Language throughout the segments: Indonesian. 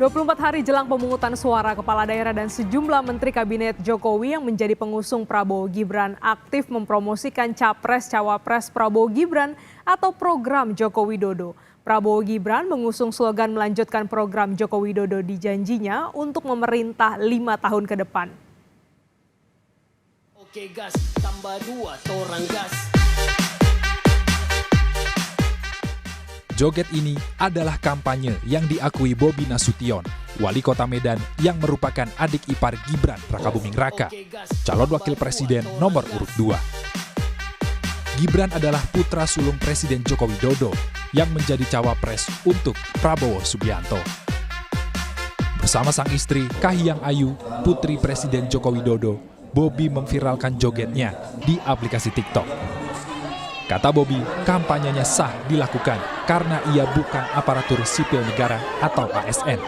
24 hari jelang pemungutan suara kepala daerah dan sejumlah menteri kabinet Jokowi yang menjadi pengusung Prabowo Gibran aktif mempromosikan Capres-Cawapres Prabowo Gibran atau program Joko Widodo. Prabowo Gibran mengusung slogan melanjutkan program Joko Widodo di janjinya untuk memerintah 5 tahun ke depan. Oke gas, tambah 2 torang gas. Joget ini adalah kampanye yang diakui Bobi Nasution, wali kota Medan yang merupakan adik ipar Gibran Rakabuming Raka, calon wakil presiden nomor urut 2. Gibran adalah putra sulung Presiden Joko Widodo yang menjadi cawapres untuk Prabowo Subianto. Bersama sang istri Kahiyang Ayu, putri Presiden Joko Widodo, Bobi memviralkan jogetnya di aplikasi TikTok. Kata Bobi, kampanyenya sah dilakukan karena ia bukan aparatur sipil negara atau ASN.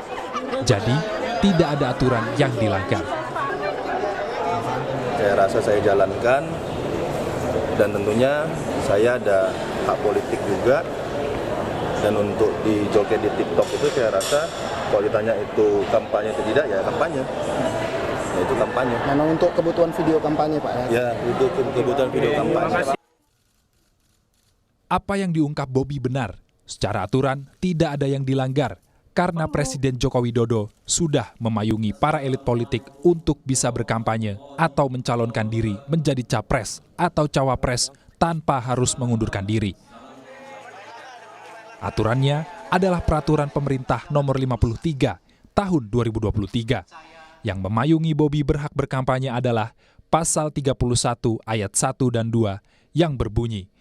Jadi, tidak ada aturan yang dilanggar. Saya rasa saya jalankan, dan tentunya saya ada hak politik juga. Dan untuk di joget di TikTok itu saya rasa, kalau ditanya itu kampanye atau tidak, ya kampanye. Ya, itu kampanye. Memang untuk kebutuhan video kampanye, Pak? Ya, untuk kebutuhan video kampanye. Apa yang diungkap Bobi benar. Secara aturan, tidak ada yang dilanggar karena Presiden Joko Widodo sudah memayungi para elit politik untuk bisa berkampanye atau mencalonkan diri menjadi capres atau cawapres tanpa harus mengundurkan diri. Aturannya adalah Peraturan Pemerintah Nomor 53 Tahun 2023. Yang memayungi Bobi berhak berkampanye adalah Pasal 31 Ayat 1 dan 2 yang berbunyi,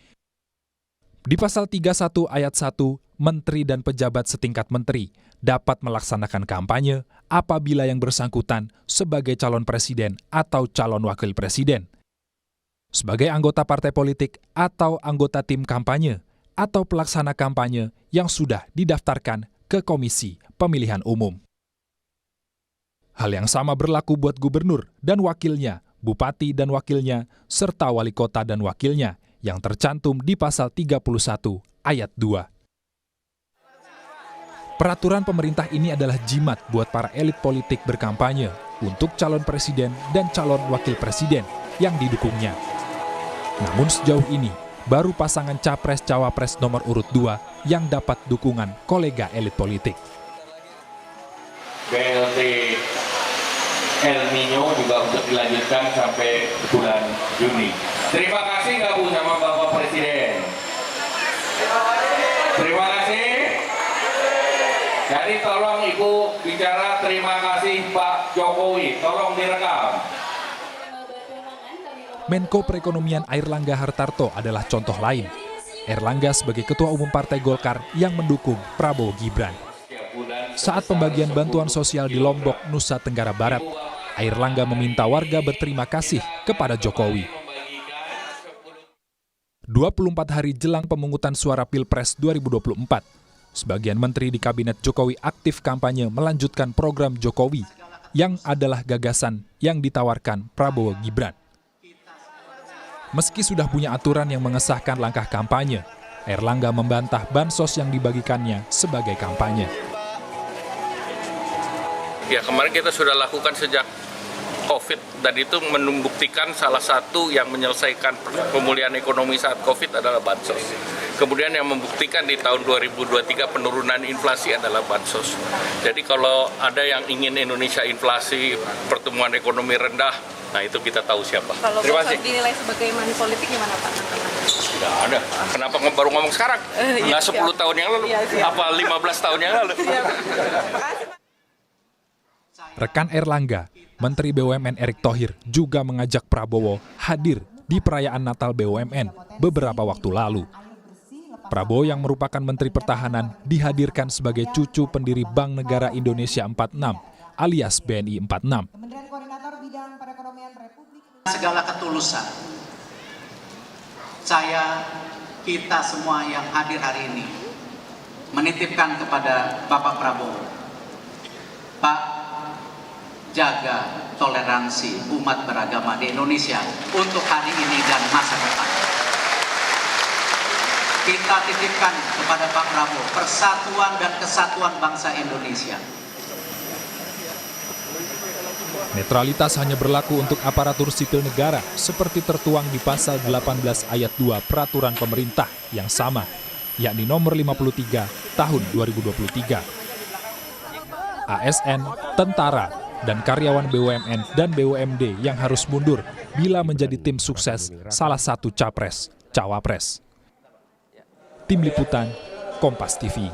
di Pasal 31 Ayat 1, menteri dan pejabat setingkat menteri dapat melaksanakan kampanye apabila yang bersangkutan sebagai calon presiden atau calon wakil presiden, sebagai anggota partai politik atau anggota tim kampanye, atau pelaksana kampanye yang sudah didaftarkan ke Komisi Pemilihan Umum. Hal yang sama berlaku buat gubernur dan wakilnya, bupati dan wakilnya, serta wali kota dan wakilnya, yang tercantum di Pasal 31 Ayat 2. Peraturan pemerintah ini adalah jimat buat para elit politik berkampanye untuk calon presiden dan calon wakil presiden yang didukungnya. Namun sejauh ini, baru pasangan Capres-Cawapres nomor urut 2 yang dapat dukungan kolega elit politik. BLT El Nino juga untuk dilanjutkan sampai bulan Juni. Terima kasih nggak Bu sama Bapak Presiden? Terima kasih. Jadi tolong Ibu bicara terima kasih Pak Jokowi, tolong direkam. Menko Perekonomian Airlangga Hartarto adalah contoh lain. Airlangga sebagai Ketua Umum Partai Golkar yang mendukung Prabowo Gibran. Saat pembagian bantuan sosial di Lombok, Nusa Tenggara Barat, Airlangga meminta warga berterima kasih kepada Jokowi. 24 hari jelang pemungutan suara Pilpres 2024, sebagian menteri di kabinet Jokowi aktif kampanye melanjutkan program Jokowi yang adalah gagasan yang ditawarkan Prabowo Gibran. Meski sudah punya aturan yang mengesahkan langkah kampanye, Airlangga membantah bansos yang dibagikannya sebagai kampanye. Ya, kemarin kita sudah lakukan sejak COVID, dan itu membuktikan salah satu yang menyelesaikan pemulihan ekonomi saat COVID adalah bansos. Kemudian yang membuktikan di tahun 2023 penurunan inflasi adalah bansos. Jadi kalau ada yang ingin Indonesia inflasi, pertumbuhan ekonomi rendah, nah itu kita tahu siapa. Kalau Terima kasih. dinilai sebagai money politik gimana Pak? Tidak ada. Kenapa baru ngomong sekarang? Nggak 10 tahun yang lalu? Apa 15 tahun yang lalu? Rekan Airlangga, Menteri BUMN Erick Thohir juga mengajak Prabowo hadir di perayaan Natal BUMN beberapa waktu lalu. Prabowo yang merupakan Menteri Pertahanan dihadirkan sebagai cucu pendiri Bank Negara Indonesia 46 alias BNI 46. Segala ketulusan, kita semua yang hadir hari ini menitipkan kepada Bapak Prabowo, Pak, jaga toleransi umat beragama di Indonesia untuk hari ini dan masa depan. Kita titipkan kepada Pak Prabowo persatuan dan kesatuan bangsa Indonesia. Netralitas hanya berlaku untuk aparatur sipil negara seperti tertuang di pasal 18 ayat 2 peraturan pemerintah yang sama, yakni nomor 53 tahun 2023. ASN, tentara, dan karyawan BUMN dan BUMD yang harus mundur bila menjadi tim sukses salah satu capres, cawapres. Tim Liputan, Kompas TV.